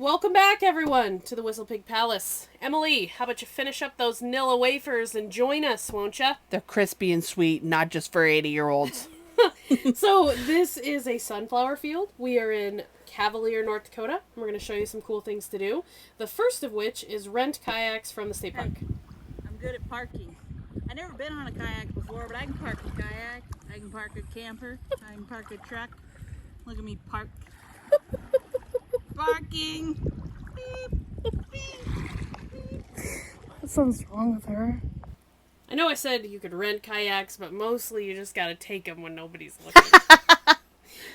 Welcome back, everyone, to the Whistlepig Palace. Emily, how about you finish up those Nilla wafers and join us, won't ya? They're crispy and sweet, not just for 80-year-olds. So, this is a sunflower field. We are in Cavalier, North Dakota. We're going to show you some cool things to do. The first of which is rent kayaks from the state park. I'm good at parking. I've never been on a kayak before, but I can park a kayak. I can park a camper. I can park a truck. Look at me park. Barking. Beep, beep. What sounds wrong with her? I know I said you could rent kayaks, but mostly you just gotta take them when nobody's looking.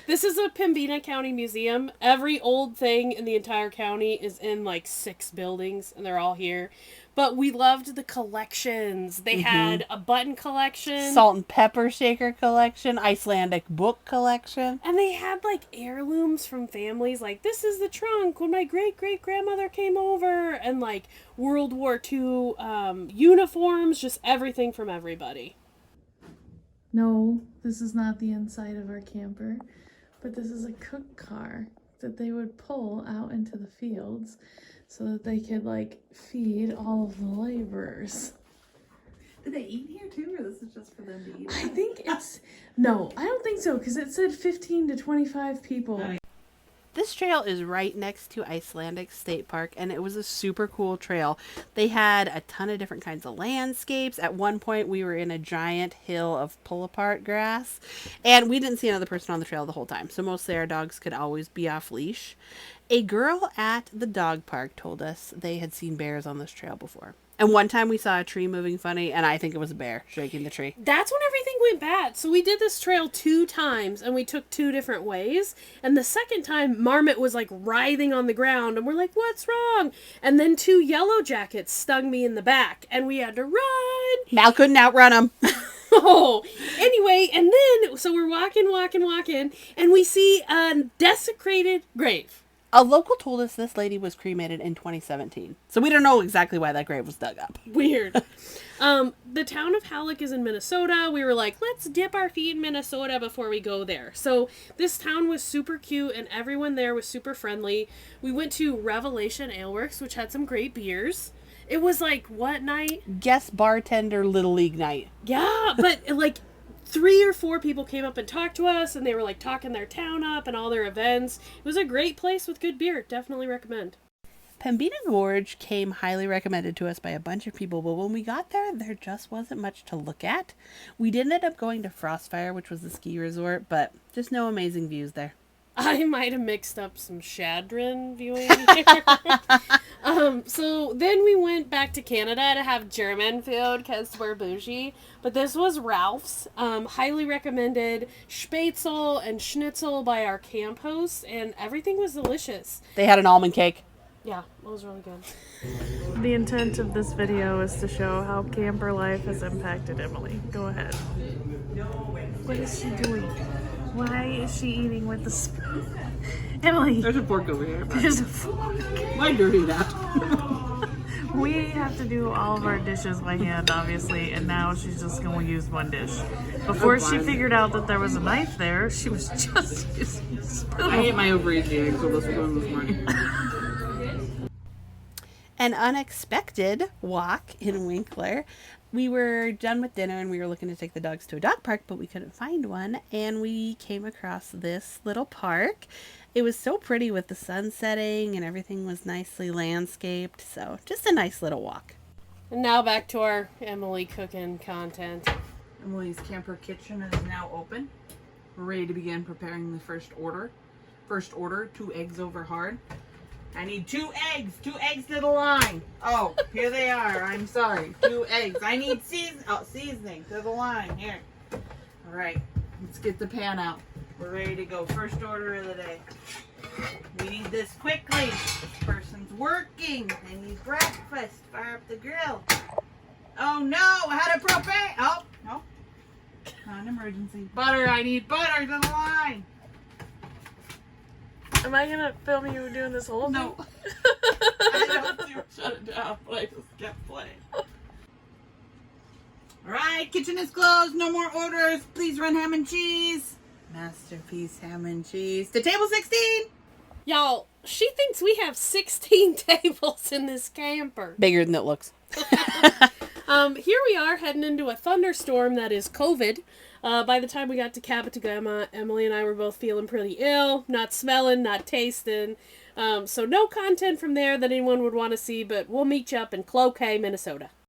This is a Pembina County museum. Every old thing in the entire county is in like 6 buildings, and they're all here. But we loved the collections. They had a button collection. Salt and pepper shaker collection. Icelandic book collection. And they had like heirlooms from families. Like, this is the trunk when my great-great-grandmother came over. And like World War II uniforms. Just everything from everybody. No, this is not the inside of our camper, but this is a cook car that they would pull out into the fields so that they could like feed all of the laborers. Do they eat here too, or this is just for them to eat? I think it's, no, I don't think so, because it said 15 to 25 people. This trail is right next to Icelandic State Park, and it was a super cool trail. They had a ton of different kinds of landscapes. At one point, we were in a giant hill of pull-apart grass, and we didn't see another person on the trail the whole time, so mostly our dogs could always be off leash. A girl at the dog park told us they had seen bears on this trail before. And one time we saw a tree moving funny, and I think it was a bear shaking the tree. That's when everything went bad. So we did this trail 2 times, and we took 2 different ways. And the second time, Marmot was like writhing on the ground, and we're like, what's wrong? And then 2 yellow jackets stung me in the back, and we had to run. Mal couldn't outrun them. Oh, anyway, and then, so we're walking, and we see a desecrated grave. A local told us this lady was cremated in 2017. So we don't know exactly why that grave was dug up. Weird. The town of Hallock is in Minnesota. We were like, let's dip our feet in Minnesota before we go there. So this town was super cute, and everyone there was super friendly. We went to Revelation Aleworks, which had some great beers. It was like, what night? Guest bartender Little League night. Yeah, but like 3 or 4 people came up and talked to us, and they were like talking their town up and all their events. It was a great place with good beer. Definitely recommend. Pembina Gorge came highly recommended to us by a bunch of people, but when we got there, there just wasn't much to look at. We did end up going to Frostfire, which was the ski resort, but just no amazing views there. I might have mixed up some Shadrin viewing here. So then we went back to Canada to have German food because we're bougie. But this was Ralph's. Highly recommended Spätzle and Schnitzel by our camp hosts, and everything was delicious. They had an almond cake. Yeah, it was really good. The intent of this video is to show how camper life has impacted Emily. Go ahead. What is she doing? Why is she eating with the spoon? Emily! There's a fork over here. There's a fork. Why dirty that? We have to do all of our dishes by hand, obviously, and now she's just going to use one dish. Before she figured out that there was a knife there, she was just using a spoon. I ate my over-easy eggs with a spoon this morning. An unexpected walk in Winkler. We were done with dinner and we were looking to take the dogs to a dog park, but we couldn't find one, and we came across this little park. It was so pretty with the sun setting and everything was nicely landscaped, so just a nice little walk. And now back to our Emily cooking content. Emily's camper kitchen is now open. We're ready to begin preparing the first order. First order, 2 eggs over hard. I need 2 eggs. 2 eggs to the line. Oh, here they are. I'm sorry. 2 eggs. I need seasoning to the line. Here. All right. Let's get the pan out. We're ready to go. First order of the day. We need this quickly. This person's working. They need breakfast. Fire up the grill. Oh no! I had a propane. Oh no. Not an emergency. Butter. I need butter to the line. Am I going to film you doing this whole thing? No. I don't you shut it down, but I just kept playing. Alright, kitchen is closed. No more orders. Please run ham and cheese. Masterpiece ham and cheese. To table 16. Y'all, She thinks we have 16 tables in this camper. Bigger than it looks. Here we are heading into a thunderstorm that is COVID. By the time we got to Capitagama, Emily and I were both feeling pretty ill, not smelling, not tasting. So no content from there that anyone would want to see, but we'll meet you up in Cloquet, Minnesota.